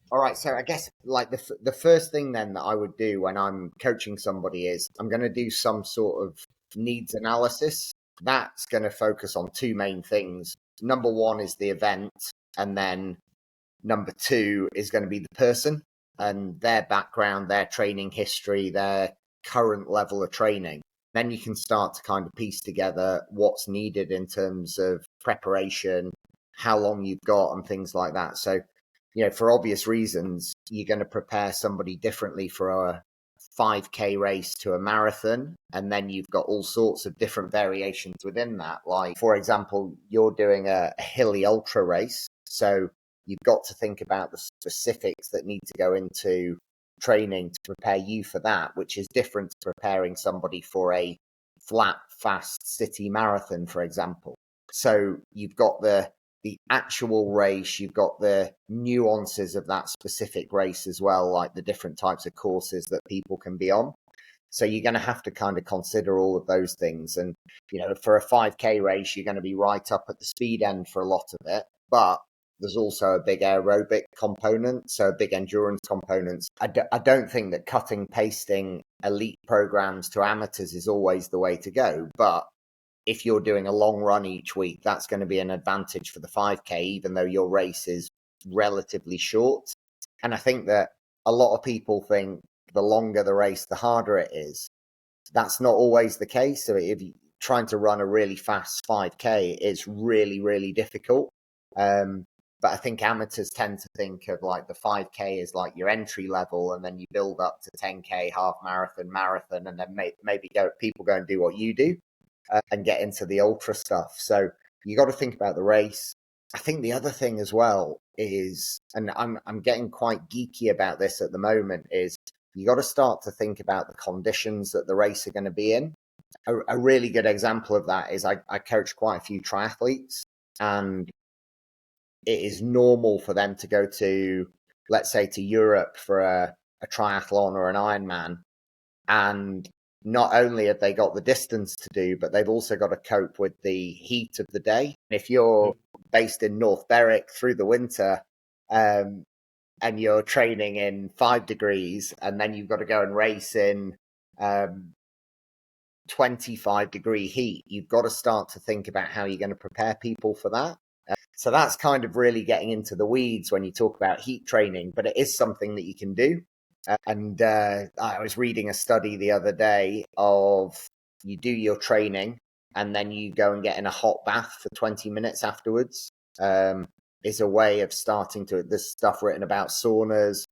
All right, so I guess like the first thing then that I would do when I'm coaching somebody is I'm going to do some sort of needs analysis. That's going to focus on two main things. Number one is the event, and then number two is going to be the person and their background, their training history, their current level of training. Then you can start to kind of piece together what's needed in terms of preparation, how long you've got, and things like that. So, for obvious reasons, you're going to prepare somebody differently for a 5K race to a marathon. And then you've got all sorts of different variations within that. Like, for example, you're doing a hilly ultra race. So you've got to think about the specifics that need to go into training to prepare you for that, which is different to preparing somebody for a flat, fast city marathon, for example. So you've got the actual race, you've got the nuances of that specific race as well, like the different types of courses that people can be on. So you're going to have to kind of consider all of those things. And, for a 5K race, you're going to be right up at the speed end for a lot of it. But there's also a big aerobic component, so a big endurance component. I don't think that cutting, pasting elite programs to amateurs is always the way to go. But if you're doing a long run each week, that's going to be an advantage for the 5K, even though your race is relatively short. And I think that a lot of people think the longer the race, the harder it is. That's not always the case. So if you're trying to run a really fast 5K, it's really, really difficult. But I think amateurs tend to think of like the 5K as like your entry level, and then you build up to 10K, half marathon, and then maybe people go and do what you do and get into the ultra stuff. So you got to think about the race. I think the other thing as well is, and I'm getting quite geeky about this at the moment, is you got to start to think about the conditions that the race are going to be in. A really good example of that is I coach quite a few triathletes, and it is normal for them to go to, let's say, to Europe for a triathlon or an Ironman, and not only have they got the distance to do, but they've also got to cope with the heat of the day. If you're based in North Berwick through the winter, and you're training in 5 degrees, and then you've got to go and race in 25-degree heat, you've got to start to think about how you're going to prepare people for that. So that's kind of really getting into the weeds when you talk about heat training, but it is something that you can do. And I was reading a study the other day of you do your training and then you go and get in a hot bath for 20 minutes afterwards. Is a way of starting to, there's stuff written about saunas.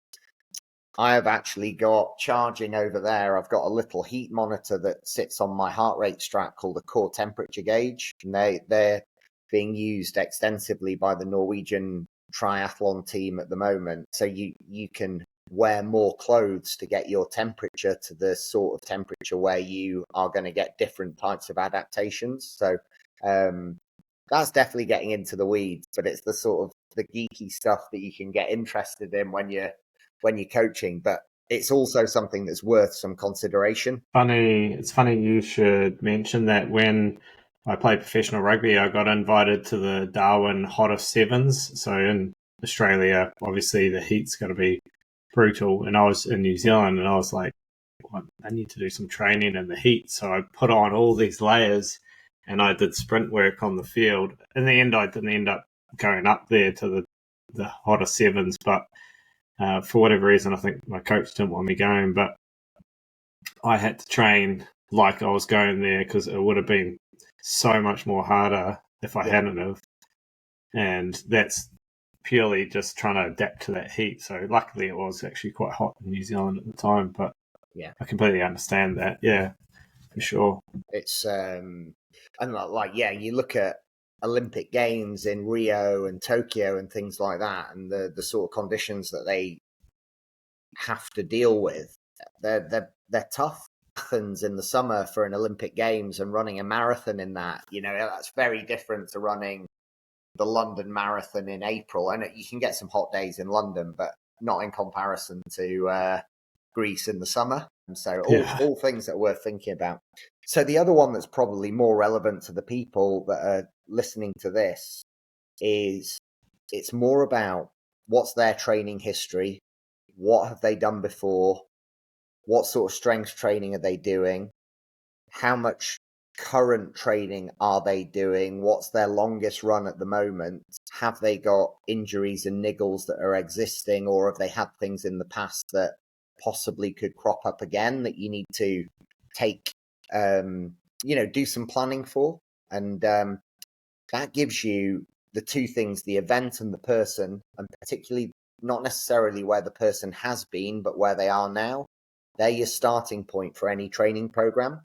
I have actually got charging over there. I've got a little heat monitor that sits on my heart rate strap called a core temperature gauge. And they're being used extensively by the Norwegian triathlon team at the moment. So you can wear more clothes to get your temperature to the sort of temperature where you are going to get different types of adaptations. So that's definitely getting into the weeds, but it's the sort of the geeky stuff that you can get interested in when you're coaching. But it's also something that's worth some consideration. It's funny you should mention that. When I played professional rugby, I got invited to the Darwin Hottest Sevens. So in Australia, obviously the heat's going to be brutal. And I was in New Zealand, and I was like, I need to do some training in the heat. So I put on all these layers, and I did sprint work on the field. In the end, I didn't end up going up there to the Hottest Sevens, but for whatever reason, I think my coach didn't want me going. But I had to train like I was going there, because it would have been so much more harder if I hadn't have. And that's purely just trying to adapt to that heat. So luckily it was actually quite hot in New Zealand at the time, but Yeah, I completely understand that. Yeah, for sure. it's and like, yeah, you look at Olympic Games in Rio and Tokyo and things like that, and the sort of conditions that they have to deal with. They're tough. Athens in the summer for an Olympic Games and running a marathon in that, that's very different to running the London Marathon in April. And you can get some hot days in London, but not in comparison to Greece in the summer. And so all things that are worth thinking about. So the other one that's probably more relevant to the people that are listening to this is it's more about what's their training history, what have they done before, what sort of strength training are they doing, how much current training are they doing, what's their longest run at the moment, have they got injuries and niggles that are existing, or have they had things in the past that possibly could crop up again that you need to take, do some planning for. And that gives you the two things, the event and the person, and particularly not necessarily where the person has been, but where they are now. They're your starting point for any training program.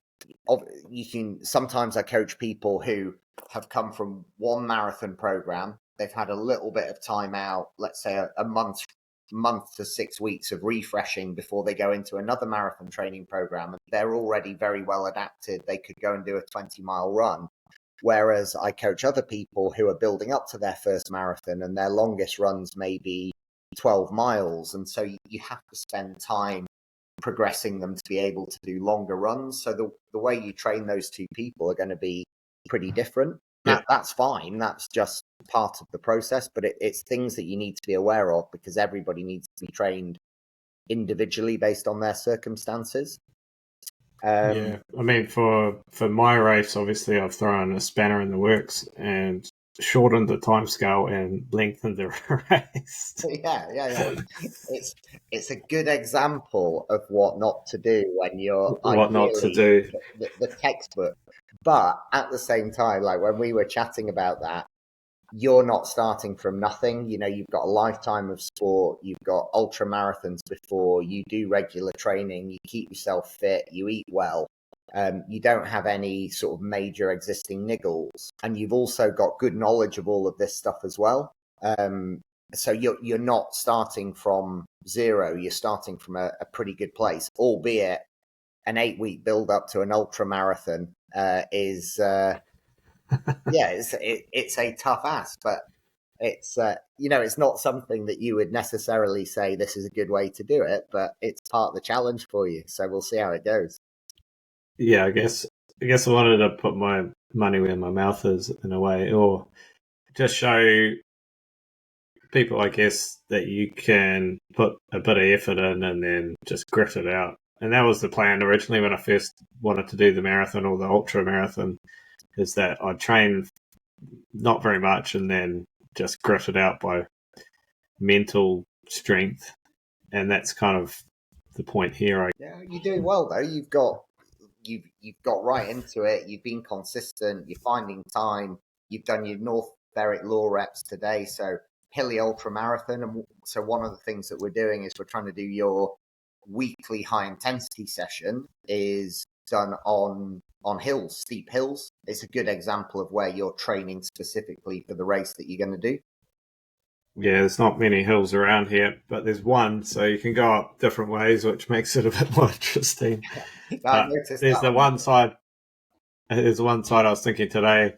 Sometimes I coach people who have come from one marathon program. They've had a little bit of time out, let's say a month to 6 weeks of refreshing before they go into another marathon training program. And they're already very well adapted. They could go and do a 20-mile run. Whereas I coach other people who are building up to their first marathon and their longest runs may be 12 miles. And so you have to spend time progressing them to be able to do longer runs. So the way you train those two people are going to be pretty different. Yeah. That's fine. That's just part of the process, but it's things that you need to be aware of because everybody needs to be trained individually based on their circumstances. Yeah, I mean, for my race, obviously, I've thrown a spanner in the works and shortened the timescale and lengthened the race. Yeah. It's a good example of what not to do when you're what not to do. The textbook. But at the same time, like when we were chatting about that, you're not starting from nothing. You've got a lifetime of sport. You've got ultra marathons before. You do regular training. You keep yourself fit. You eat well. You don't have any sort of major existing niggles, and you've also got good knowledge of all of this stuff as well. So you're not starting from zero. You're starting from a pretty good place, albeit an 8-week build up to an ultra marathon is. It's a tough ask, but it's it's not something that you would necessarily say this is a good way to do it, but it's part of the challenge for you. So we'll see how it goes. Yeah, I guess I wanted to put my money where my mouth is in a way, or just show people, I guess, that you can put a bit of effort in and then just grit it out. And that was the plan originally when I first wanted to do the marathon or the ultra marathon, is that I'd train not very much and then just grit it out by mental strength. And that's kind of the point here. Yeah, you're doing well though. You've got right into it. You've been consistent. You're finding time. You've done your North Berwick Law reps today, so Hilly Ultra Marathon. And so one of the things that we're doing is we're trying to do your weekly high intensity session is done on hills, steep hills. It's a good example of where you're training specifically for the race that you're going to do. Yeah, there's not many hills around here, but there's one, so you can go up different ways, which makes it a bit more interesting. There's the one side. There's the one side I was thinking today.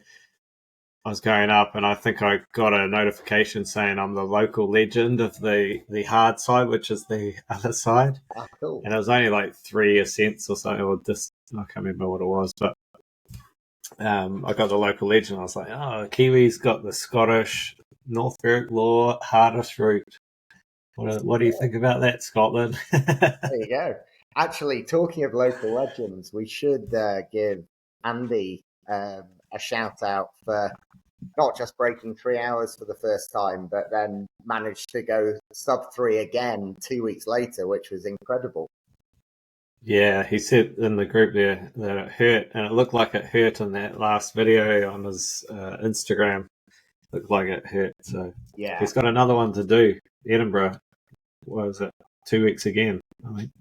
I was going up, and I think I got a notification saying I'm the local legend of the hard side, which is the other side. Oh, cool. And it was only like 3 ascents or something, or just I can't remember what it was, but I got the local legend. I was like, oh, Kiwi's got the Scottish North Berwick Law hardest route. What do you think about that, Scotland? There you go. Actually, talking of local legends, we should give Andy a shout out for not just breaking 3 hours for the first time, but then managed to go sub-3 again 2 weeks later, which was incredible. Yeah, he said in the group there that it hurt, and it looked like it hurt in that last video on his Instagram. Looked like it hurt. So yeah, he's got another one to do. Edinburgh. What was it? 2 weeks again, I think.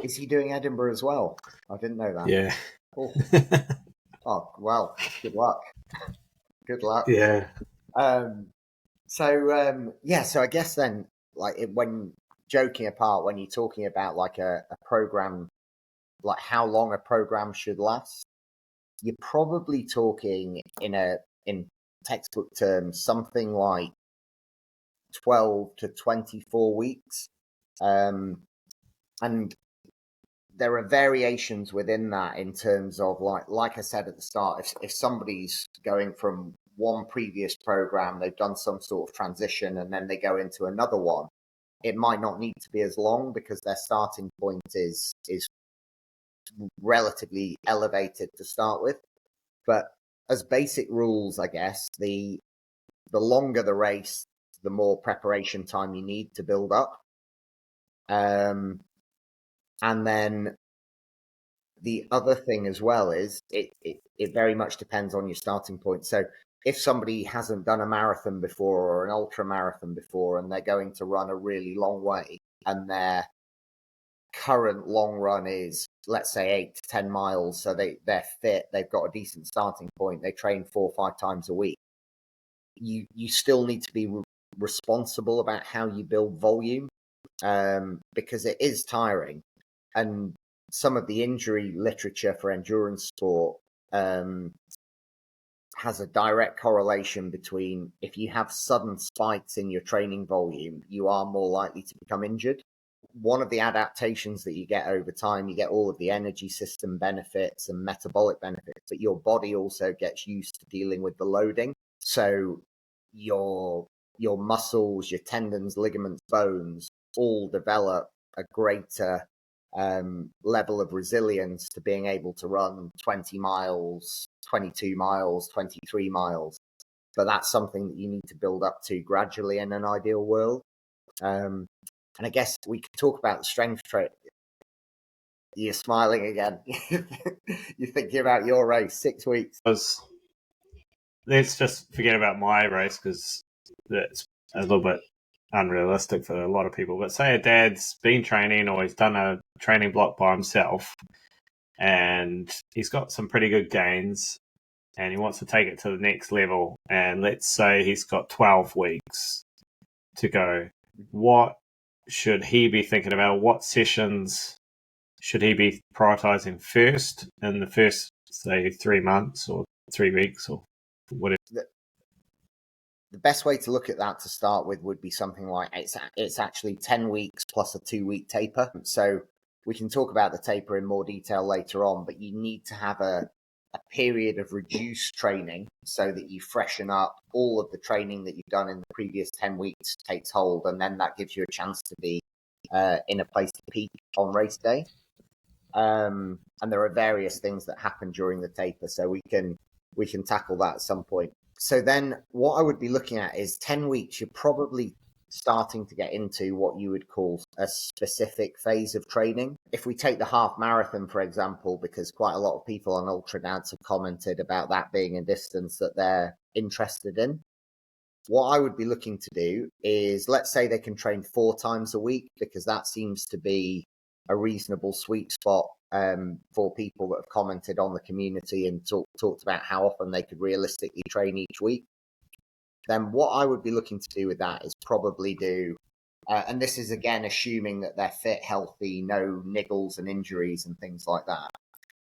Is he doing Edinburgh as well? I didn't know that. Yeah. Oh, oh well, good luck. Good luck. Yeah. So I guess then, when joking apart, when you're talking about like a program, like how long a program should last, you're probably talking in textbook terms something like 12 to 24 weeks, and there are variations within that in terms of like I said at the start, if somebody's going from one previous program, they've done some sort of transition, and then they go into another one, it might not need to be as long because their starting point is relatively elevated to start with. But as basic rules, I guess the longer the race, the more preparation time you need to build up. And then the other thing as well is it very much depends on your starting point. So if somebody hasn't done a marathon before or an ultra marathon before, and they're going to run a really long way, and their current long run is, let's say, 8 to 10 miles, so they're fit, they've got a decent starting point, they train 4 or 5 times a week, you still need to be responsible about how you build volume, because it is tiring. And some of the injury literature for endurance sport has a direct correlation between, if you have sudden spikes in your training volume, you are more likely to become injured. One of the adaptations that you get over time, you get all of the energy system benefits and metabolic benefits, but your body also gets used to dealing with the loading. So your muscles, your tendons, ligaments, bones all develop a greater level of resilience to being able to run 20 miles, 22 miles, 23 miles. But that's something that you need to build up to gradually in an ideal world. And I guess we could talk about the strength training. You're smiling again. You're thinking about your race, 6 weeks. Let's just forget about my race because that's a little bit unrealistic for a lot of people. But say a dad's been training or he's done a training block by himself and he's got some pretty good gains and he wants to take it to the next level. And let's say he's got 12 weeks to go. What should he be thinking about? What sessions should he be prioritizing first in the first, say, 3 months or 3 weeks or whatever? The best way to look at that to start with would be something like it's actually 10 weeks plus a 2-week taper. So we can talk about the taper in more detail later on, but you need to have a period of reduced training so that you freshen up, all of the training that you've done in the previous 10 weeks takes hold, and then that gives you a chance to be in a place to peak on race day. And there are various things that happen during the taper, so we can tackle that at some point. So then what I would be looking at is 10 weeks, you're probably starting to get into what you would call a specific phase of training. If we take the half marathon, for example, because quite a lot of people on Ultra Dads have commented about that being a distance that they're interested in. What I would be looking to do is, let's say they can train 4 times a week, because that seems to be a reasonable sweet spot for people that have commented on the community and talked about how often they could realistically train each week. Then what I would be looking to do with that is probably do, and this is again assuming that they're fit, healthy, no niggles and injuries and things like that.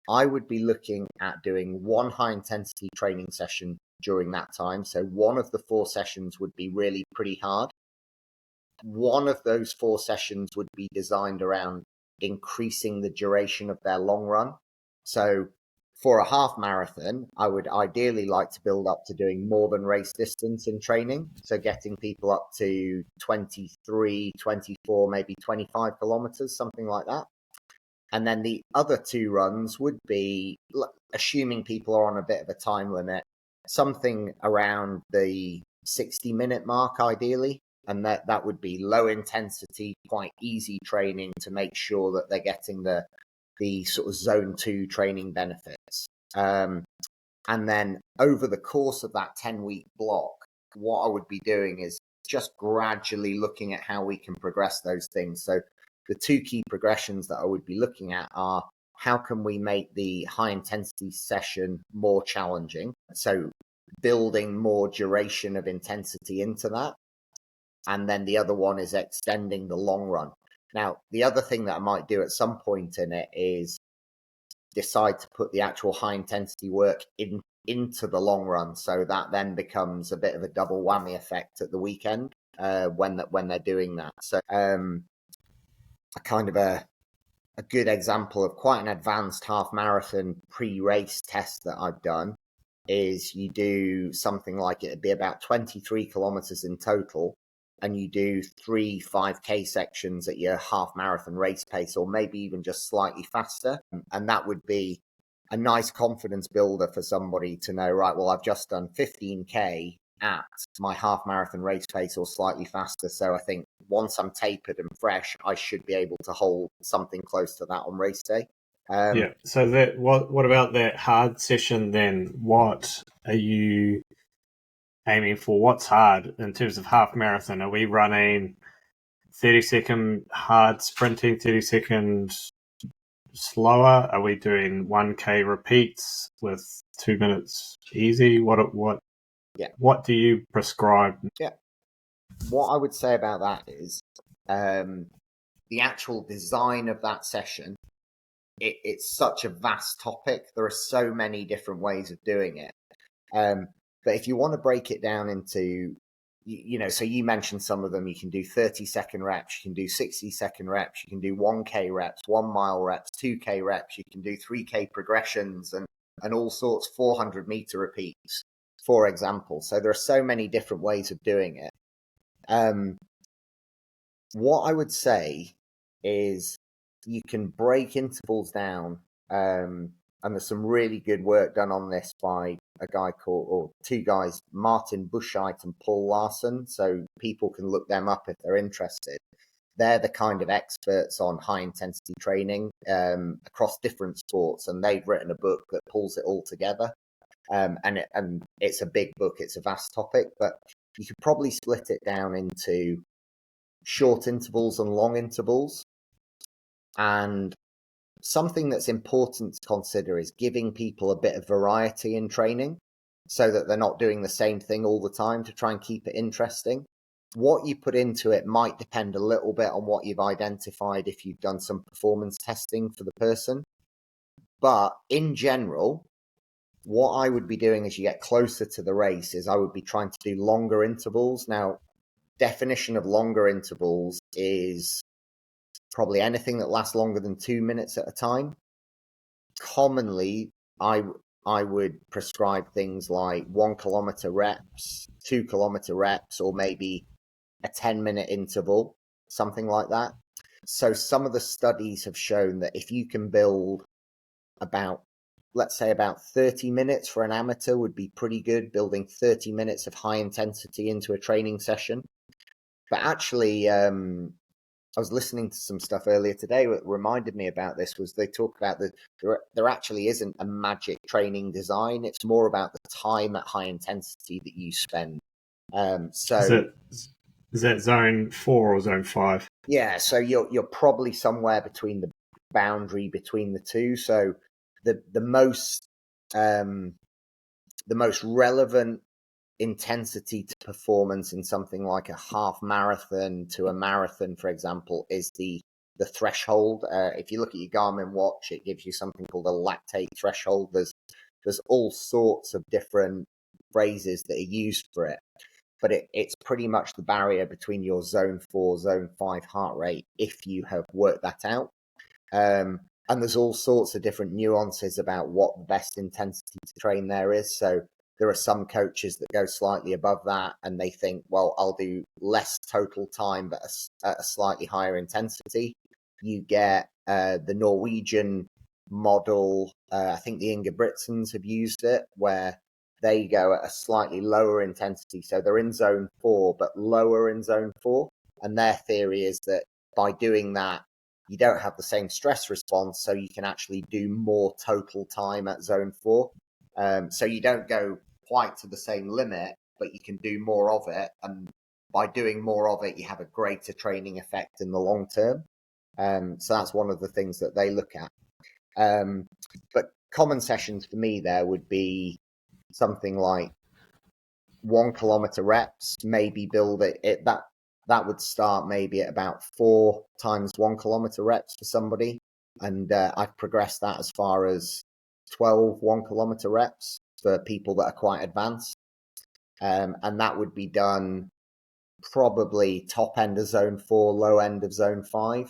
I would be looking at doing 1 high intensity training session during that time. So one of the 4 sessions would be really pretty hard. One of those 4 sessions would be designed around increasing the duration of their long run. So for a half marathon, I would ideally like to build up to doing more than race distance in training. So getting people up to 23, 24, maybe 25 kilometers, something like that. And then the other 2 runs would be, assuming people are on a bit of a time limit, something around the 60-minute mark, ideally. And that would be low intensity, quite easy training to make sure that they're getting the sort of zone 2 training benefits. And then over the course of that 10-week block, what I would be doing is just gradually looking at how we can progress those things. So the 2 key progressions that I would be looking at are, how can we make the high intensity session more challenging? So building more duration of intensity into that. And then the other one is extending the long run. Now, the other thing that I might do at some point in it is decide to put the actual high intensity work into the long run. So that then becomes a bit of a double whammy effect at the weekend when they're doing that. So a kind of a good example of quite an advanced half marathon pre-race test that I've done is you do something like it'd be about 23 kilometers in total, and you do 3 5K sections at your half marathon race pace, or maybe even just slightly faster. And that would be a nice confidence builder for somebody to know, right, well, I've just done 15K at my half marathon race pace or slightly faster. So I think once I'm tapered and fresh, I should be able to hold something close to that on race day. Yeah. So that what about that hard session then? What are you aiming for? What's hard in terms of half marathon? Are we running 30-second hard sprinting, 30-second slower? Are we doing 1K repeats with 2 minutes easy? Yeah. What do you prescribe? Yeah. What I would say about that is the actual design of that session. It's such a vast topic. There are so many different ways of doing it. But if you want to break it down into, so you mentioned some of them. You can do 30-second reps, you can do 60-second reps, you can do 1K reps, 1 mile reps, 2K reps, you can do 3K progressions and all sorts, 400-meter repeats, for example. So there are so many different ways of doing it. What I would say is you can break intervals down, and there's some really good work done on this by a guy or two guys, Martin Buscheit and Paul Larson. So people can look them up if they're interested. They're the kind of experts on high intensity training across different sports, and they've written a book that pulls it all together. And it's a big book. It's a vast topic, but you could probably split it down into short intervals and long intervals. And something that's important to consider is giving people a bit of variety in training so that they're not doing the same thing all the time to try and keep it interesting. What you put into it might depend a little bit on what you've identified if you've done some performance testing for the person. But in general, what I would be doing as you get closer to the race is I would be trying to do longer intervals. Now, definition of longer intervals is probably anything that lasts longer than 2 minutes at a time. Commonly, I would prescribe things like 1 kilometer reps, 2 kilometer reps, or maybe a 10-minute interval, something like that. So some of the studies have shown that if you can build let's say about 30 minutes for an amateur would be pretty good, building 30 minutes of high intensity into a training session. But actually, I was listening to some stuff earlier today that reminded me about this. Was they talk about there actually isn't a magic training design. It's more about the time at high intensity that you spend. Is that zone 4 or zone 5? Yeah, so you're probably somewhere between the boundary between the two. So the most relevant intensity to performance in something like a half marathon to a marathon, for example, is the threshold. If you look at your Garmin watch, it gives you something called a lactate threshold. There's all sorts of different phrases that are used for it, but it's pretty much the barrier between your zone 4, zone 5 heart rate if you have worked that out. And there's all sorts of different nuances about what the best intensity to train there is. So there are some coaches that go slightly above that and they think, well, I'll do less total time, but at a slightly higher intensity. You get the Norwegian model. I think the Ingebrigtsens have used it, where they go at a slightly lower intensity. So they're in zone 4, but lower in zone 4. And their theory is that by doing that, you don't have the same stress response, so you can actually do more total time at zone 4. So you don't go quite to the same limit, but you can do more of it. And by doing more of it, you have a greater training effect in the long term. So that's one of the things that they look at. But common sessions for me there would be something like 1 kilometer reps, maybe build it that would start maybe at about 4 times 1 kilometer reps for somebody. And I've progressed that as far as 12 1 kilometer reps for people that are quite advanced. And that would be done probably top end of zone 4, low end of zone 5.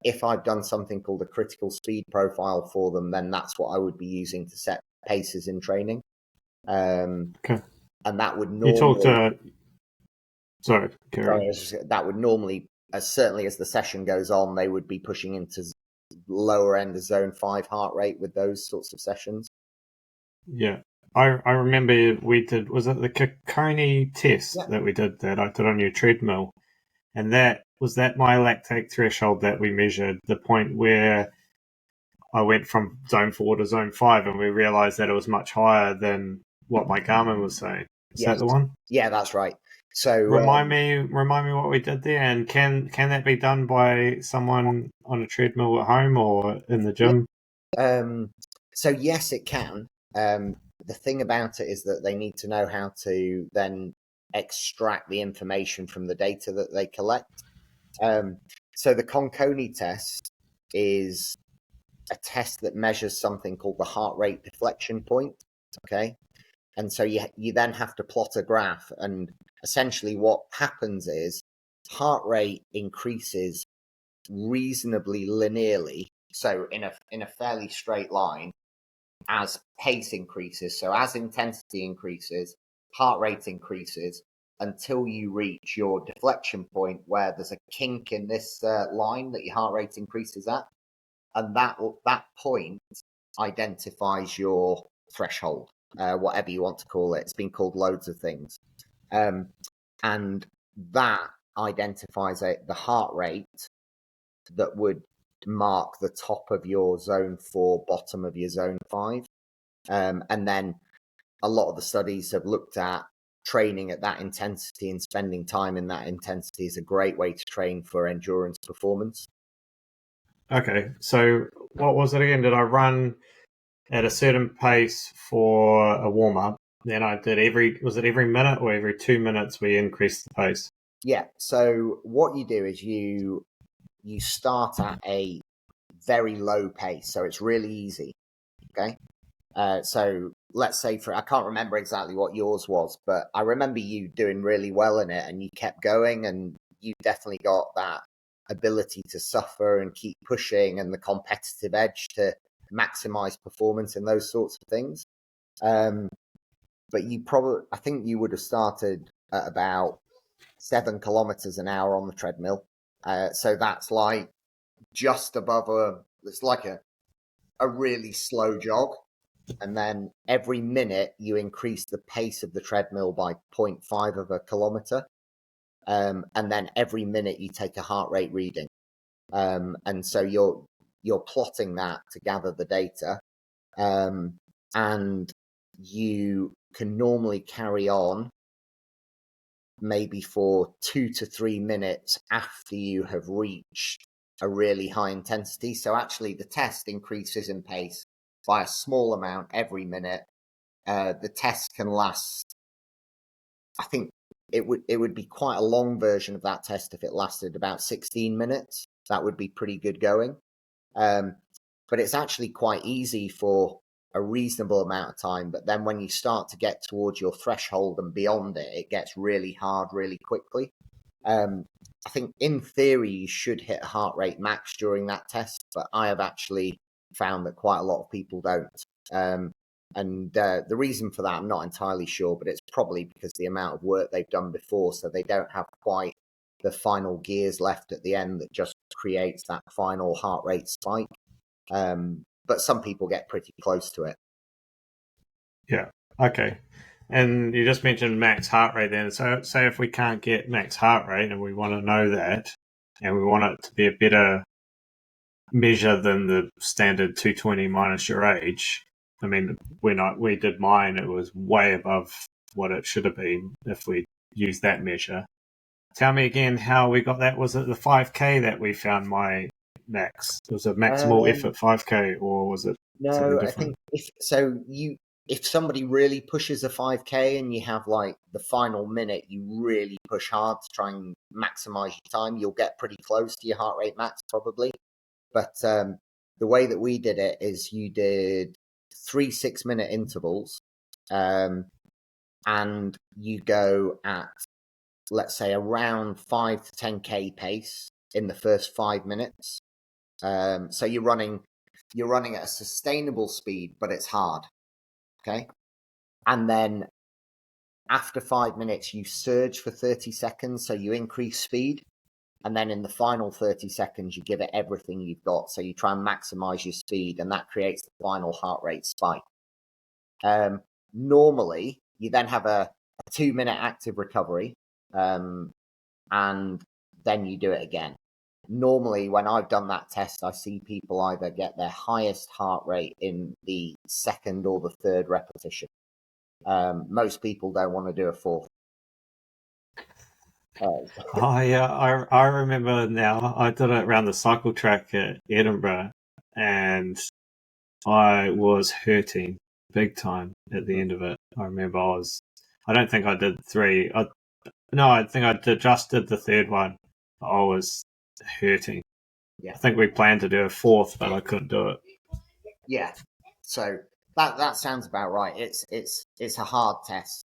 If I've done something called a critical speed profile for them, then that's what I would be using to set paces in training. Okay. And that would You talked normally, sorry, carry on. that would normally, as certainly as the session goes on, they would be pushing into lower end of zone 5 heart rate with those sorts of sessions. Yeah. I remember we did, was it the Kikoni test that we did that I did on your treadmill? And that was that my lactate threshold that we measured, the point where I went from zone 4 to zone 5 and we realized that it was much higher than what my Garmin was saying. Is that Yes. the one? Yeah, that's right. So Remind me what we did there, and can that be done by someone on a treadmill at home or in the yeah, gym? so yes, it can. The thing about it is that they need to know how to then extract the information from the data that they collect. So the Conconi test is a test that measures something called the heart rate deflection point. Okay, and so you then have to plot a graph, and essentially what happens is heart rate increases reasonably linearly, so in a fairly straight line as pace increases. So as intensity increases, heart rate increases until you reach your deflection point where there's a kink in this line that your heart rate increases at, and that point identifies your threshold, whatever you want to call it. It's been called loads of things, um, and that identifies the heart rate that would mark the top of your zone 4, bottom of your zone 5. And then a lot of the studies have looked at training at that intensity, and spending time in that intensity is a great way to train for endurance performance. Okay, so what was it again? Did I run at a certain pace for a warm up? Then I did was it every minute or every 2 minutes we increased the pace? Yeah. So what you do is you start at a very low pace, so it's really easy. Okay. So let's say I can't remember exactly what yours was, but I remember you doing really well in it, and you kept going, and you definitely got that ability to suffer and keep pushing, and the competitive edge to maximize performance and those sorts of things. Um, but I think you would have started at about 7 kilometers an hour on the treadmill. So that's like just above it's like a really slow jog. And then every minute you increase the pace of the treadmill by 0.5 of a kilometer. And then every minute you take a heart rate reading. And so you're plotting that to gather the data. And you can normally carry on maybe for 2 to 3 minutes after you have reached a really high intensity. So actually the test increases in pace by a small amount every minute. The test can last, I think it would be quite a long version of that test if it lasted about 16 minutes. That would be pretty good going. Um, but it's actually quite easy for a reasonable amount of time. But then when you start to get towards your threshold and beyond it, it gets really hard really quickly. I think in theory you should hit a heart rate max during that test, but I have actually found that quite a lot of people don't. Um, and the reason for that, I'm not entirely sure, but it's probably because the amount of work they've done before, so they don't have quite the final gears left at the end that just creates that final heart rate spike. But some people get pretty close to it. Yeah. Okay. And you just mentioned max heart rate then. So say if we can't get max heart rate and we want to know that and we want it to be a better measure than the standard 220 minus your age. I mean, when we did mine, it was way above what it should have been if we used that measure. Tell me again how we got that. Was it the 5K that we found my max? Was it maximal effort 5K or was it something No, I different? think if somebody really pushes a 5K and you have like the final minute, you really push hard to try and maximize your time, you'll get pretty close to your heart rate max probably. But the way that we did it is you did 3 6 minute intervals, um, and you go at, let's say, around 5 to 10K pace in the first 5 minutes. So you're running at a sustainable speed, but it's hard. Okay. And then after 5 minutes, you surge for 30 seconds, so you increase speed. And then in the final 30 seconds, you give it everything you've got. So you try and maximize your speed, and that creates the final heart rate spike. Normally, you then have a 2-minute active recovery, and then you do it again. Normally, when I've done that test, I see people either get their highest heart rate in the second or the third repetition. Most people don't want to do a fourth. Oh yeah, I remember now. I did it around the cycle track at Edinburgh, and I was hurting big time at the end of it. I remember I don't think I did three. I think just did the third one. I was hurting. Yeah. I think we planned to do a fourth, but I couldn't do it. Yeah. So that sounds about right. It's a hard test,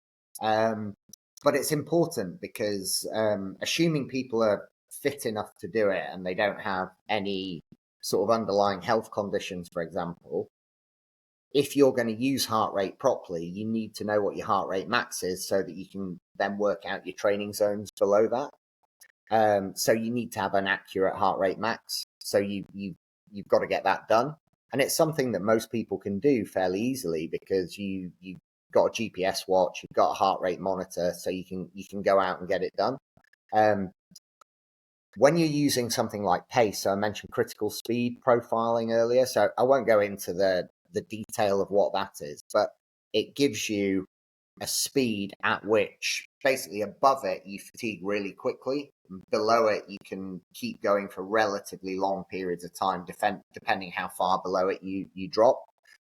but it's important because assuming people are fit enough to do it and they don't have any sort of underlying health conditions, for example, if you're going to use heart rate properly, you need to know what your heart rate max is so that you can then work out your training zones below that. So you need to have an accurate heart rate max. So you've got to get that done. And it's something that most people can do fairly easily because you've got a GPS watch, you've got a heart rate monitor, so you can go out and get it done. When you're using something like pace, so I mentioned critical speed profiling earlier, so I won't go into the detail of what that is, but it gives you a speed at which basically above it you fatigue really quickly. Below it you can keep going for relatively long periods of time, depending how far below it you drop.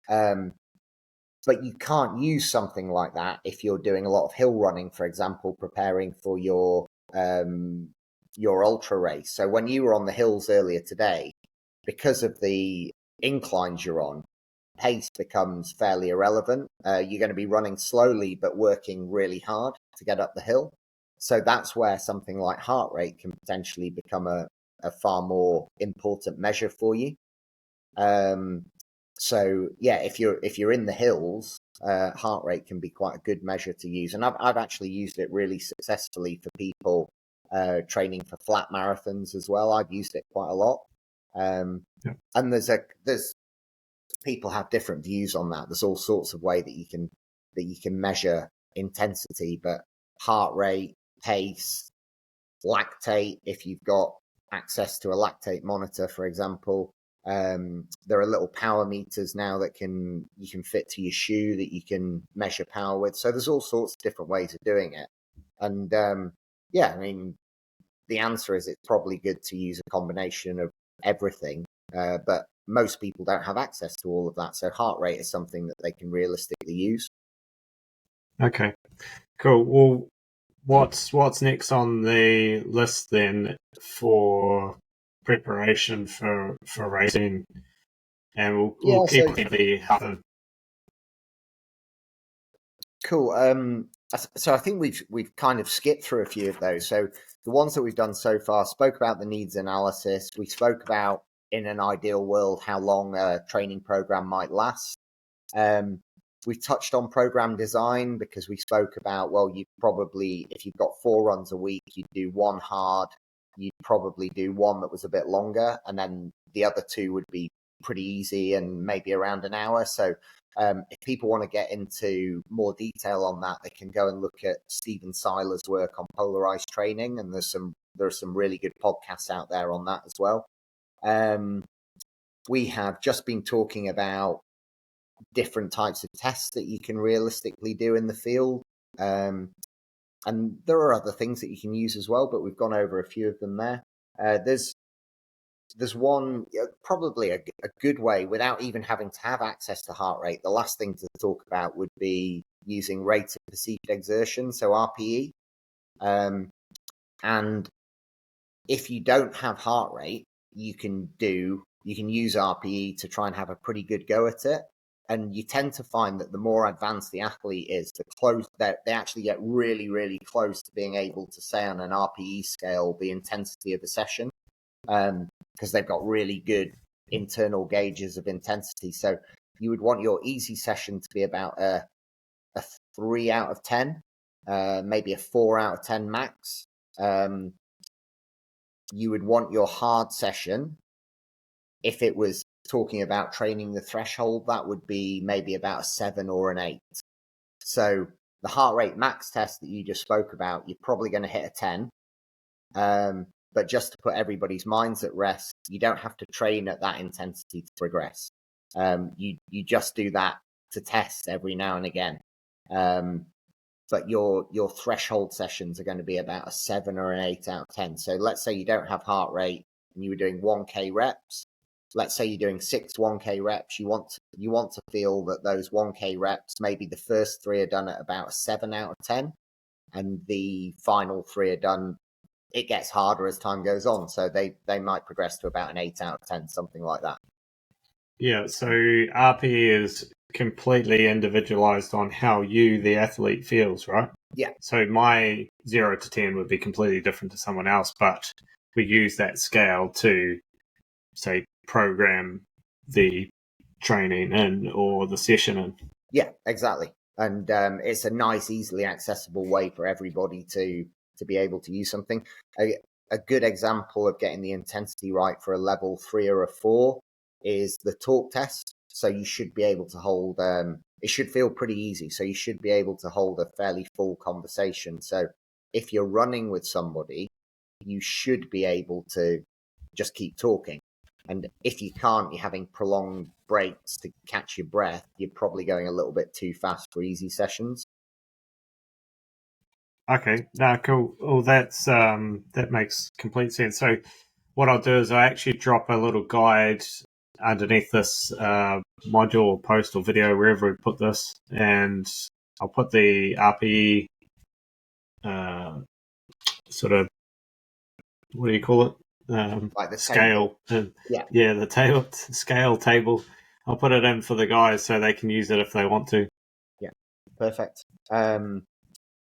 But you can't use something like that if you're doing a lot of hill running, for example, preparing for your ultra race. So when you were on the hills earlier today, because of the inclines you're on, pace becomes fairly irrelevant. You're going to be running slowly but working really hard to get up the hill. So that's where something like heart rate can potentially become a far more important measure for you. So yeah, if you're in the hills, heart rate can be quite a good measure to use, and I've actually used it really successfully for people training for flat marathons as well. I've used it quite a lot. And there's people have different views on that. There's all sorts of way that you can measure intensity, but heart rate, pace, lactate, if you've got access to a lactate monitor, for example. There are little power meters now that you can fit to your shoe that you can measure power with. So there's all sorts of different ways of doing it. And yeah, I mean, the answer is it's probably good to use a combination of everything, but most people don't have access to all of that. So heart rate is something that they can realistically use. Okay, cool. Well, what's next on the list then for preparation for racing? And we'll keep the happen. Cool. So I think we've kind of skipped through a few of those. So the ones that we've done so far spoke about the needs analysis. We spoke about, in an ideal world, how long a training program might last. We touched on program design because we spoke about, well, you probably, if you've got 4 runs a week, you'd do one hard, you'd probably do one that was a bit longer, and then the other 2 would be pretty easy and maybe around an hour. So if people want to get into more detail on that, they can go and look at Stephen Seiler's work on polarized training, and there's some really good podcasts out there on that as well. We have just been talking about different types of tests that you can realistically do in the field. And there are other things that you can use as well, but we've gone over a few of them there. There's one, probably a good way, without even having to have access to heart rate. The last thing to talk about would be using rate of perceived exertion, so RPE. And if you don't have heart rate, you can use RPE to try and have a pretty good go at it. And you tend to find that the more advanced the athlete is, they actually get really, really close to being able to say on an RPE scale the intensity of the session, because they've got really good internal gauges of intensity. So you would want your easy session to be about a a 3 out of 10, maybe a 4 out of 10 max. You would want your hard session, if it was talking about training the threshold, that would be maybe about a 7 or an 8. So the heart rate max test that you just spoke about, you're probably going to hit a 10. But just to put everybody's minds at rest, you don't have to train at that intensity to progress. You just do that to test every now and again. But your threshold sessions are going to be about a 7 or an 8 out of 10. So let's say you don't have heart rate and you were doing 1K reps. Let's say you're doing 6 1K reps. You want to feel that those 1K reps, maybe the first 3 are done at about a 7 out of 10, and the final 3 are done. It gets harder as time goes on, so they might progress to about an 8 out of 10, something like that. Yeah, so RPE is completely individualized on how you, the athlete, feels, right? Yeah. So my 0 to 10 would be completely different to someone else, but we use that scale to, say, program the training in or the session in. Yeah, exactly. And it's a nice, easily accessible way for everybody to be able to use something. A good example of getting the intensity right for a level 3 or a 4 is the talk test. So you should be able to hold, it should feel pretty easy. So you should be able to hold a fairly full conversation. So if you're running with somebody, you should be able to just keep talking. And if you can't, you're having prolonged breaks to catch your breath, you're probably going a little bit too fast for easy sessions. Okay, no, cool. Well, that makes complete sense. So what I'll do is I actually drop a little guide underneath this module or post or video, wherever we put this, and I'll put the RPE sort of, what do you call it? Like the scale. Yeah, the scale table. I'll put it in for the guys so they can use it if they want to. yeah, perfect.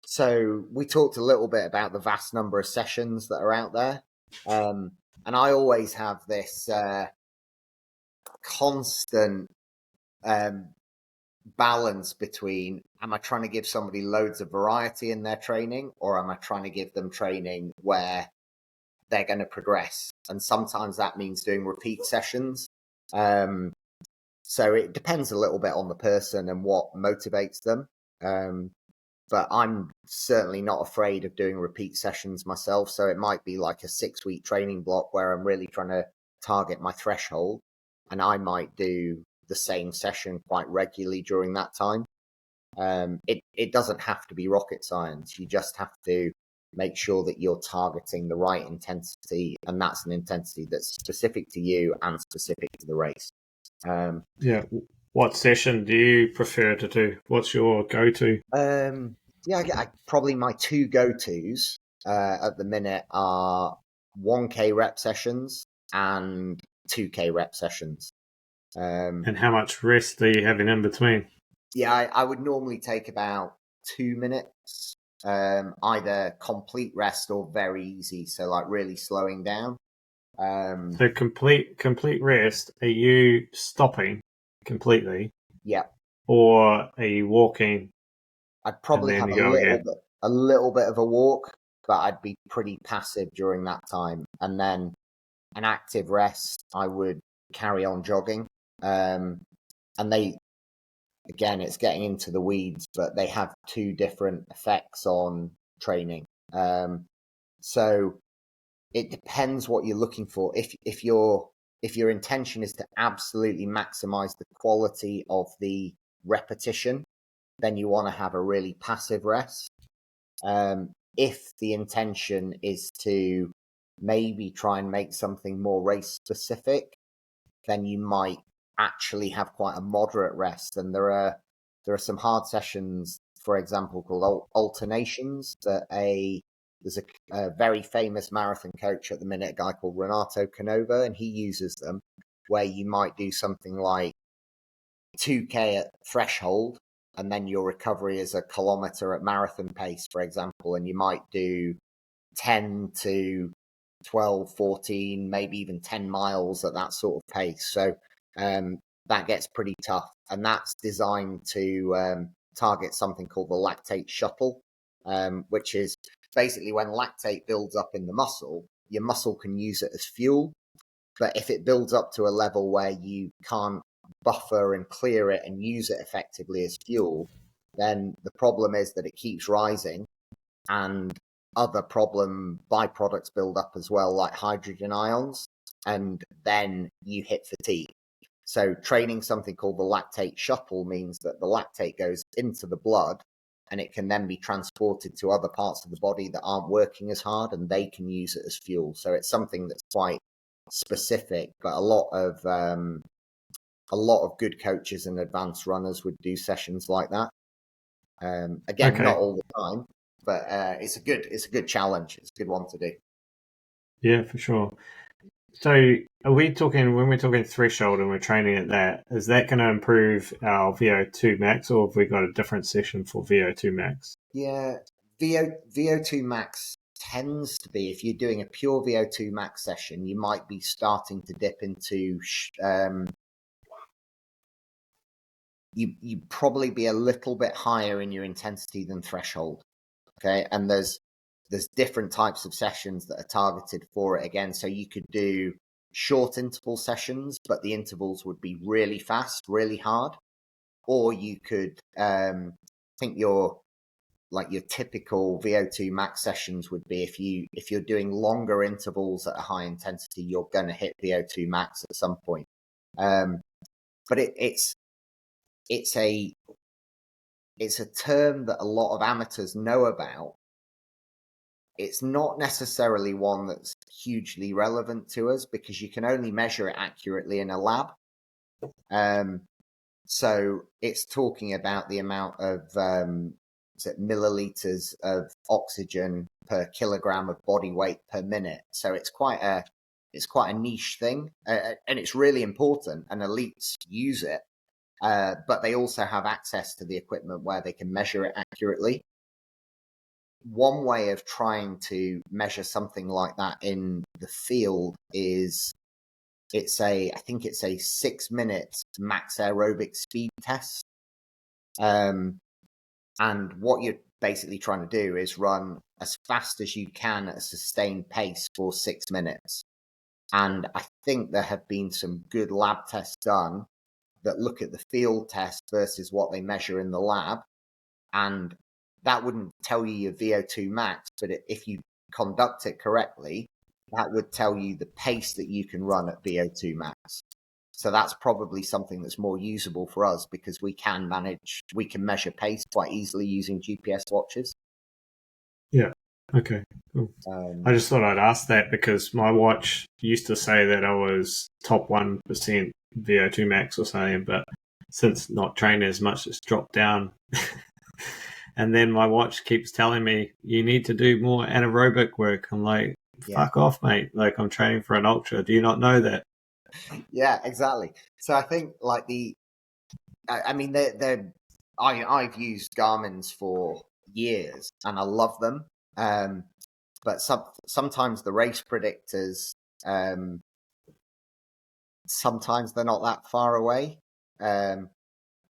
So we talked a little bit about the vast number of sessions that are out there. And I always have this constant balance between, am I trying to give somebody loads of variety in their training, or am I trying to give them training where they're going to progress? And sometimes that means doing repeat sessions. So it depends a little bit on the person and what motivates them. But I'm certainly not afraid of doing repeat sessions myself. So it might be like a 6-week training block where I'm really trying to target my threshold, and I might do the same session quite regularly during that time. It doesn't have to be rocket science. You just have to make sure that you're targeting the right intensity, and that's an intensity that's specific to you and specific to the race. Yeah. What session do you prefer to do? What's your go-to? Probably my 2 go-tos at the minute are 1K rep sessions and 2K rep sessions. And how much rest are you having in between? Yeah, I would normally take about 2 minutes, either complete rest or very easy, so like really slowing down. So complete rest. Are you stopping completely, Yeah, or are you walking I'd and probably then have you go again? a little bit of a walk, but I'd be pretty passive during that time. And then an active rest, I would carry on jogging. And they, again, it's getting into the weeds, but they have 2 different effects on training. So it depends what you're looking for. If your intention is to absolutely maximize the quality of the repetition, then you want to have a really passive rest. If the intention is to maybe try and make something more race specific, then you might actually have quite a moderate rest. And there are some hard sessions, for example, called alternations, that there's a very famous marathon coach at the minute, a guy called Renato Canova, and he uses them, where you might do something like 2K at threshold, and then your recovery is a kilometer at marathon pace, for example, and you might do 10 to 12, 14, maybe even 10 miles at that sort of pace. So that gets pretty tough, and that's designed to target something called the lactate shuttle, which is basically when lactate builds up in the muscle, your muscle can use it as fuel. But if it builds up to a level where you can't buffer and clear it and use it effectively as fuel, then the problem is that it keeps rising, and other problem byproducts build up as well, like hydrogen ions, and then you hit fatigue. So training something called the lactate shuttle means that the lactate goes into the blood and it can then be transported to other parts of the body that aren't working as hard, and they can use it as fuel. So it's something that's quite specific, but a lot of good coaches and advanced runners would do sessions like that. Again, Okay. not all the time, but it's a good challenge. It's a good one to do. Yeah, for sure. So are we talking, when we're talking threshold and we're training at that, is that going to improve our VO2 max, or have we got a different session for VO2 max? Yeah, VO2 max tends to be, if you're doing a pure VO2 max session, you might be starting to dip into you probably be a little bit higher in your intensity than threshold. Okay, and there's different types of sessions that are targeted for it again. So you could do short interval sessions, but the intervals would be really fast, really hard. Or you could think your typical VO2 max sessions would be if you're doing longer intervals at a high intensity, you're going to hit VO2 max at some point. But it's a term that a lot of amateurs know about. It's not necessarily one that's hugely relevant to us because you can only measure it accurately in a lab. So it's talking about the amount of milliliters of oxygen per kilogram of body weight per minute. So it's quite a niche thing, and it's really important. And elites use it, but they also have access to the equipment where they can measure it accurately. One way of trying to measure something like that in the field is I think it's a 6 minute max aerobic speed test. And what you're basically trying to do is run as fast as you can at a sustained pace for 6 minutes. And I think there have been some good lab tests done that look at the field test versus what they measure in the lab. And that wouldn't tell you your VO2 max, but if you conduct it correctly, that would tell you the pace that you can run at VO2 max. So that's probably something that's more usable for us because we can measure pace quite easily using GPS watches. Yeah. Okay, cool. I just thought I'd ask that because my watch used to say that I was top 1% VO2 max or something, but since not training as much, it's dropped down. And then my watch keeps telling me, you need to do more anaerobic work. I'm like, fuck off, mate. Like, I'm training for an ultra. Do you not know that? Yeah, exactly. So I think I've used Garmin's for years and I love them. But sometimes the race predictors, sometimes they're not that far away.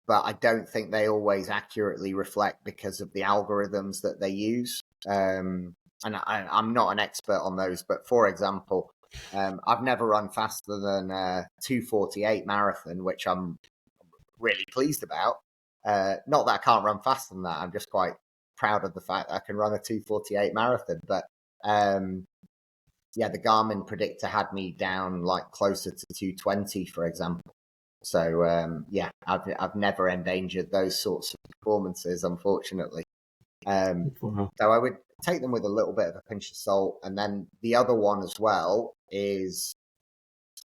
But I don't think they always accurately reflect because of the algorithms that they use. And I'm not an expert on those, but for example, I've never run faster than 2:48 marathon, which I'm really pleased about. Not that I can't run faster than that. I'm just quite proud of the fact that I can run a 2:48 marathon. But the Garmin predictor had me down like closer to 2:20, for example. So I've never endangered those sorts of performances, unfortunately. So I would take them with a little bit of a pinch of salt. And then the other one as well is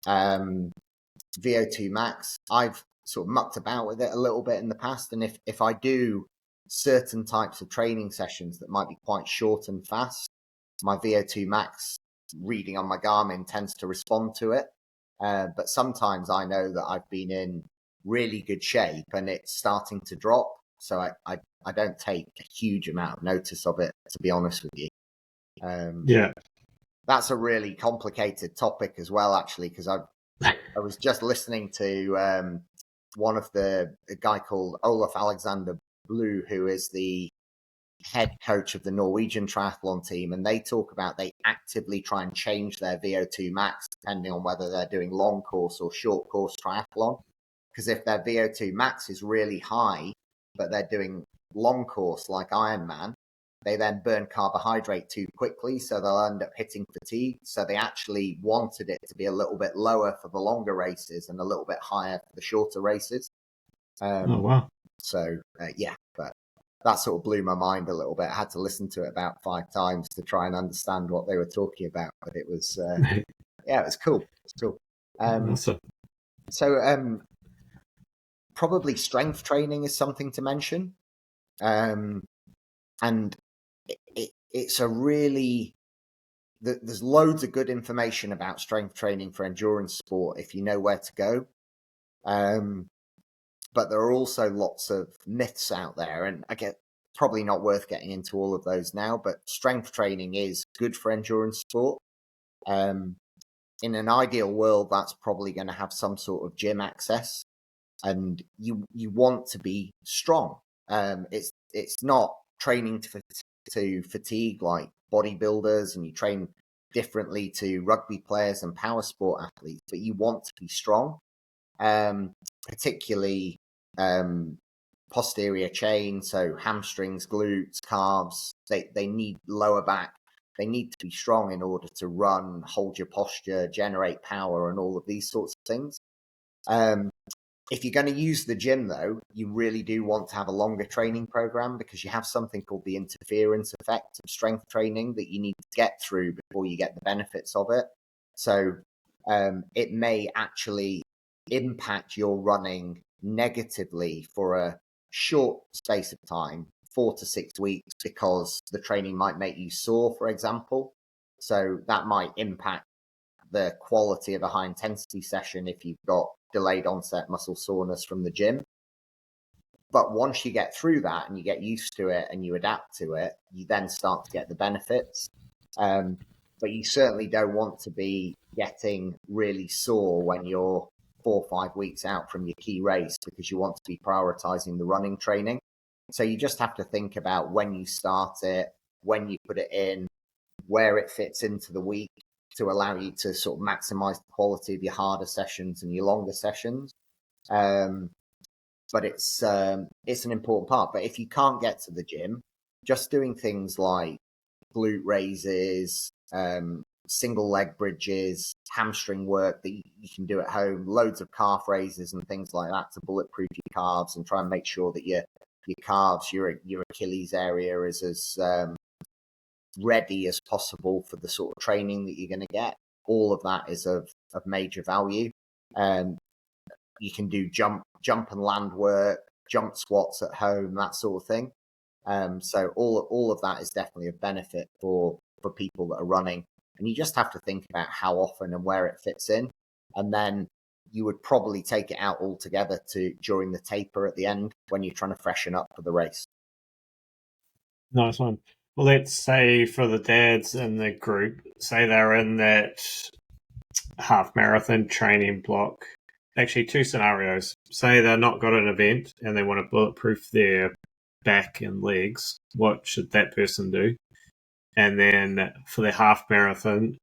VO2 max. I've sort of mucked about with it a little bit in the past, and if I do certain types of training sessions that might be quite short and fast, my VO2 max reading on my Garmin tends to respond to it. But sometimes I know that I've been in really good shape and it's starting to drop. So I don't take a huge amount of notice of it, to be honest with you. That's a really complicated topic as well, actually, because I was just listening to a guy called Olaf Alexander Blue, who is the head coach of the Norwegian triathlon team, and they talk about they actively try and change their VO2 max depending on whether they're doing long course or short course triathlon. Because if their VO2 max is really high, but they're doing long course like Ironman, they then burn carbohydrate too quickly, so they'll end up hitting fatigue. So they actually wanted it to be a little bit lower for the longer races and a little bit higher for the shorter races. Oh, wow. So, yeah, but that sort of blew my mind a little bit. I had to listen to it about 5 times to try and understand what they were talking about. But it was, yeah, it was cool. It's cool. Awesome. So, probably strength training is something to mention. And it's a really, there's loads of good information about strength training for endurance sport if you know where to go. But there are also lots of myths out there, and I get probably not worth getting into all of those now, but strength training is good for endurance sport. In an ideal world, that's probably going to have some sort of gym access, and you want to be strong. It's not training to fatigue like bodybuilders, and you train differently to rugby players and power sport athletes, but you want to be strong, particularly posterior chain, so hamstrings, glutes, calves. They need lower back. They need to be strong in order to run, hold your posture, generate power, and all of these sorts of things. If you're going to use the gym, though, you really do want to have a longer training program, because you have something called the interference effect of strength training that you need to get through before you get the benefits of it. So it may actually impact your running negatively for a short space of time, 4 to 6 weeks, because the training might make you sore, for example. So that might impact the quality of a high intensity session if you've got delayed onset muscle soreness from the gym. But once you get through that and you get used to it and you adapt to it, you then start to get the benefits. But you certainly don't want to be getting really sore when you're 4 or 5 weeks out from your key race, because you want to be prioritizing the running training. So you just have to think about when you start it, when you put it in, where it fits into the week, to allow you to sort of maximize the quality of your harder sessions and your longer sessions. But it's an important part. But if you can't get to the gym, just doing things like glute raises, single leg bridges, hamstring work that you can do at home, loads of calf raises and things like that to bulletproof your calves and try and make sure that your calves, your Achilles area is as ready as possible for the sort of training that you're going to get. All of that is of major value. You can do jump and land work, jump squats at home, that sort of thing. So all of that is definitely a benefit for people that are running. And you just have to think about how often and where it fits in. And then you would probably take it out altogether during the taper at the end when you're trying to freshen up for the race. Nice one. Well, let's say for the dads in the group, say they're in that half marathon training block. Actually, 2 scenarios. Say they're not got an event and they want to bulletproof their back and legs. What should that person do? And then for the half marathon,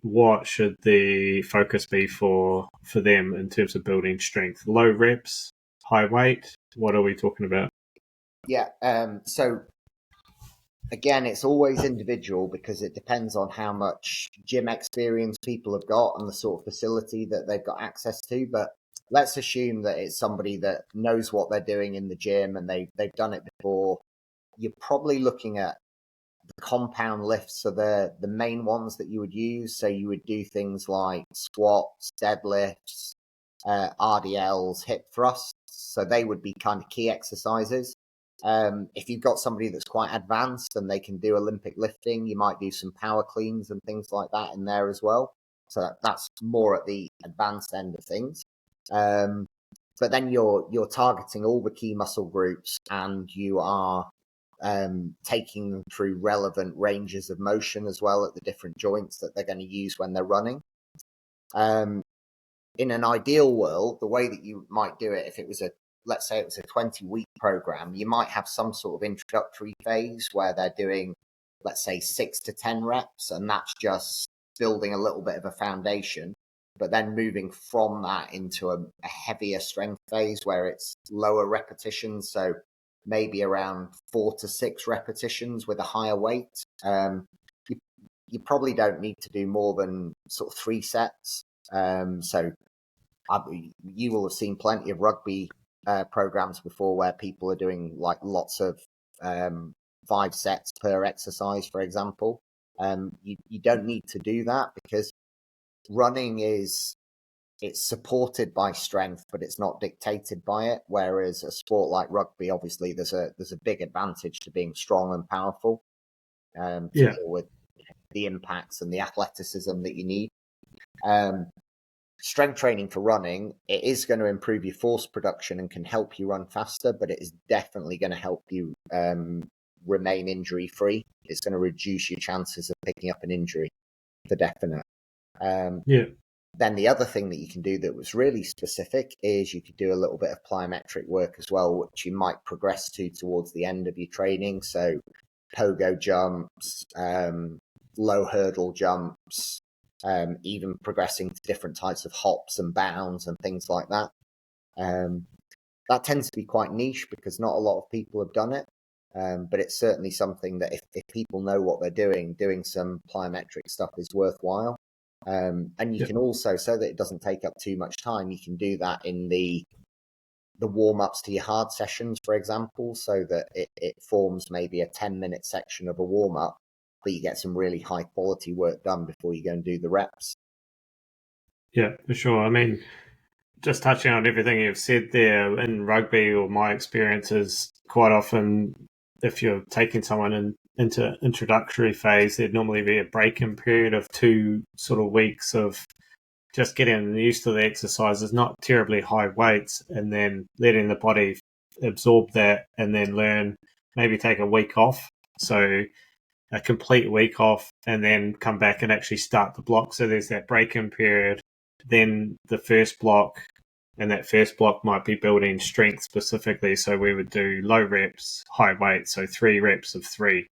what should the focus be for them in terms of building strength? Low reps, high weight? What are we talking about? Yeah. So again, it's always individual, because it depends on how much gym experience people have got and the sort of facility that they've got access to. But let's assume that it's somebody that knows what they're doing in the gym and they've done it before. You're probably looking at the compound lifts are the main ones that you would use. So you would do things like squats, deadlifts, RDLs, hip thrusts. So they would be kind of key exercises. If you've got somebody that's quite advanced and they can do Olympic lifting, you might do some power cleans and things like that in there as well. So that's more at the advanced end of things. But then you're targeting all the key muscle groups, and you are taking them through relevant ranges of motion as well at the different joints that they're going to use when they're running. In an ideal world, the way that you might do it, if it was let's say it was a 20-week program, you might have some sort of introductory phase where they're doing, let's say, 6 to 10 reps, and that's just building a little bit of a foundation. But then moving from that into a heavier strength phase where it's lower repetitions, so maybe around 4 to 6 repetitions with a higher weight. You probably don't need to do more than sort of 3 sets. So you will have seen plenty of rugby programs before where people are doing like lots of 5 sets per exercise, for example. You don't need to do that because running it's supported by strength, but it's not dictated by it. Whereas a sport like rugby, obviously, there's a big advantage to being strong and powerful to deal with the impacts and the athleticism that you need. Strength training for running, it is going to improve your force production and can help you run faster, but it is definitely going to help you remain injury free. It's going to reduce your chances of picking up an injury for definite. Then the other thing that you can do that was really specific is you could do a little bit of plyometric work as well, which you might progress to towards the end of your training. So pogo jumps, low hurdle jumps, even progressing to different types of hops and bounds and things like that. That tends to be quite niche because not a lot of people have done it. But it's certainly something that if people know what they're doing some plyometric stuff is worthwhile. And you can also, so that it doesn't take up too much time, you can do that in the warm-ups to your hard sessions, for example, so that it forms maybe a 10-minute section of a warm-up, but you get some really high-quality work done before you go and do the reps. Yeah, for sure. I mean, just touching on everything you've said there, in rugby, or my experience is quite often if you're taking someone into introductory phase, there'd normally be a break-in period of 2 sort of weeks of just getting used to the exercises, not terribly high weights, and then letting the body absorb that and then learn, maybe take a week off. So a complete week off and then come back and actually start the block. So there's that break-in period, then the first block, and that first block might be building strength specifically. So we would do low reps, high weight, so 3 reps of 3.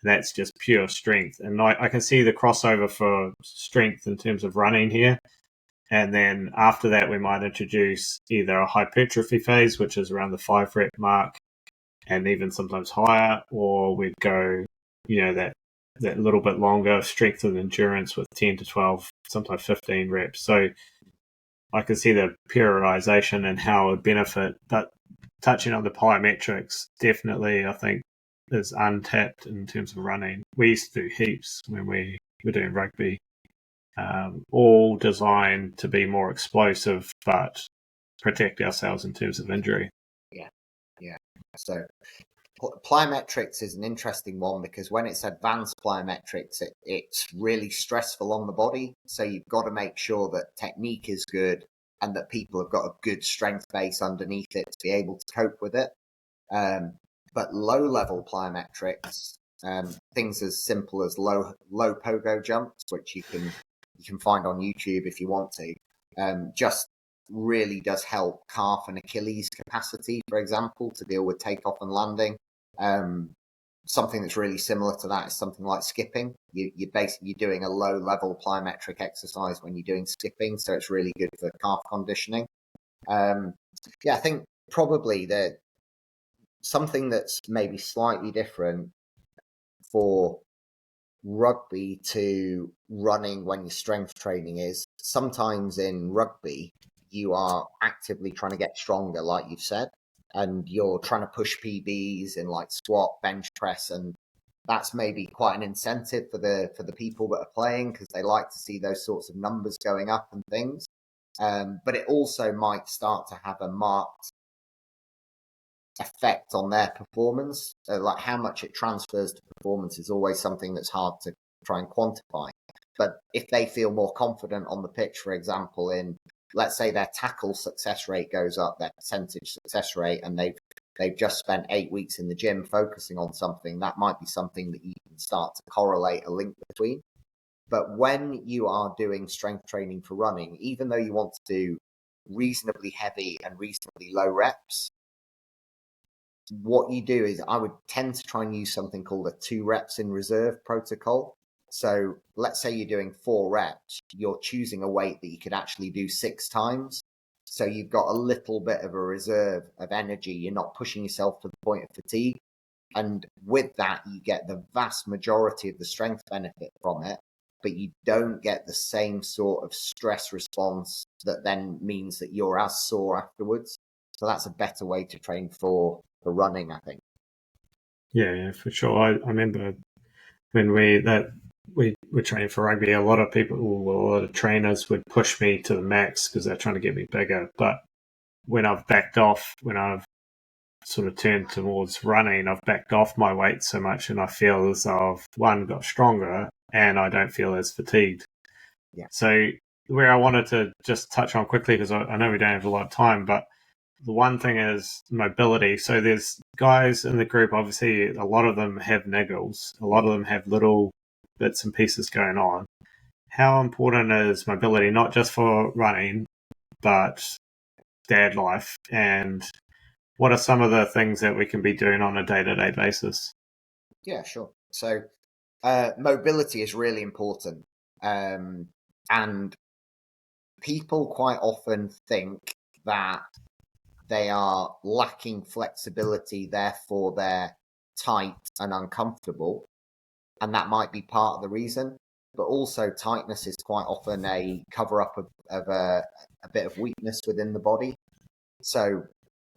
And that's just pure strength. And I can see the crossover for strength in terms of running here. And then after that, we might introduce either a hypertrophy phase, which is around the 5-rep mark, and even sometimes higher, or we'd go, that little bit longer strength and endurance with 10 to 12, sometimes 15 reps. So I can see the periodization and how it would benefit. But touching on the plyometrics, definitely, I think, is untapped in terms of running. We used to do heaps when we were doing rugby, all designed to be more explosive, but protect ourselves in terms of injury. Yeah. So plyometrics is an interesting one because when it's advanced plyometrics, it's really stressful on the body. So you've got to make sure that technique is good and that people have got a good strength base underneath it to be able to cope with it. But low-level plyometrics, things as simple as low pogo jumps, which you can find on YouTube if you want to, just really does help calf and Achilles capacity, for example, to deal with takeoff and landing. Something that's really similar to that is something like skipping. You're basically doing a low-level plyometric exercise when you're doing skipping, so it's really good for calf conditioning. I think probably that something that's maybe slightly different for rugby to running when you're strength training is sometimes in rugby you are actively trying to get stronger, like you've said, and you're trying to push PBs in like squat, bench press, and that's maybe quite an incentive for the people that are playing because they like to see those sorts of numbers going up and things. But it also might start to have a marked effect on their performance. Like how much it transfers to performance is always something that's hard to try and quantify. But if they feel more confident on the pitch, for example, in let's say their tackle success rate goes up, their percentage success rate, and they've just spent 8 weeks in the gym focusing on something, that might be something that you can start to correlate a link between. But when you are doing strength training for running, even though you want to do reasonably heavy and reasonably low reps, what you do is I would tend to try and use something called a 2 reps in reserve protocol. So let's say you're doing 4 reps, you're choosing a weight that you could actually do 6 times. So you've got a little bit of a reserve of energy. You're not pushing yourself to the point of fatigue. And with that, you get the vast majority of the strength benefit from it, but you don't get the same sort of stress response that then means that you're as sore afterwards. So that's a better way to train for running, I think. Yeah, for sure. I remember when we were training for rugby, a lot of trainers would push me to the max because they're trying to get me bigger. But when I've backed off, when I've sort of turned towards running, I've backed off my weight so much, and I feel as though I've got stronger, and I don't feel as fatigued. Yeah. So where I wanted to just touch on quickly, because I know we don't have a lot of time, but the one thing is mobility. So there's guys in the group, obviously a lot of them have niggles, a lot of them have little bits and pieces going on. How important is mobility, not just for running, but dad life? And what are some of the things that we can be doing on a day-to-day basis? Yeah, sure. So mobility is really important. And people quite often think that they are lacking flexibility, therefore they're tight and uncomfortable. And that might be part of the reason. But also, tightness is quite often a cover up of a bit of weakness within the body. So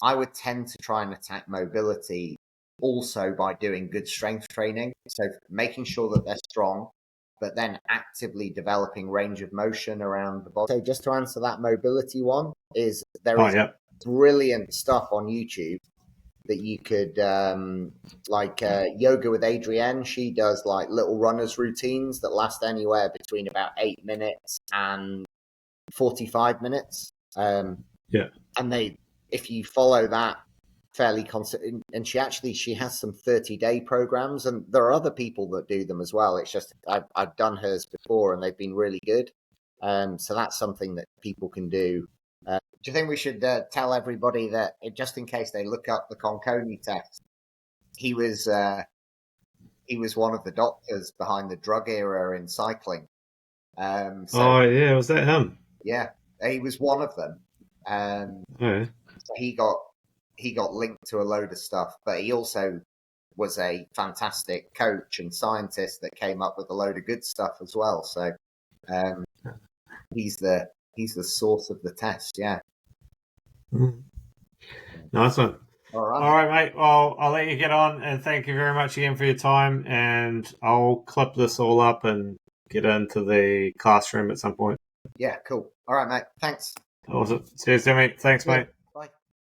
I would tend to try and attack mobility also by doing good strength training. So making sure that they're strong, but then actively developing range of motion around the body. So just to answer that mobility one, there is brilliant stuff on YouTube that you could Yoga with Adrienne. She does like little runners routines that last anywhere between about 8 minutes and 45 minutes. And if you follow that fairly constant, and she has some 30-day programs, and there are other people that do them as well. It's just I've done hers before and they've been really good. So that's something that people can do. Do you think we should tell everybody that, just in case they look up the Conconi test, he was one of the doctors behind the drug era in cycling. Was that him? Yeah, he was one of them. So he got linked to a load of stuff, but he also was a fantastic coach and scientist that came up with a load of good stuff as well. So he's the source of the test. Yeah. Nice one. All right, mate. Well, I'll let you get on, and thank you very much again for your time. And I'll clip this all up and get into the classroom at some point. Yeah, cool. All right, mate. Thanks. Awesome. Cheers, Jimmy. Thanks, mate.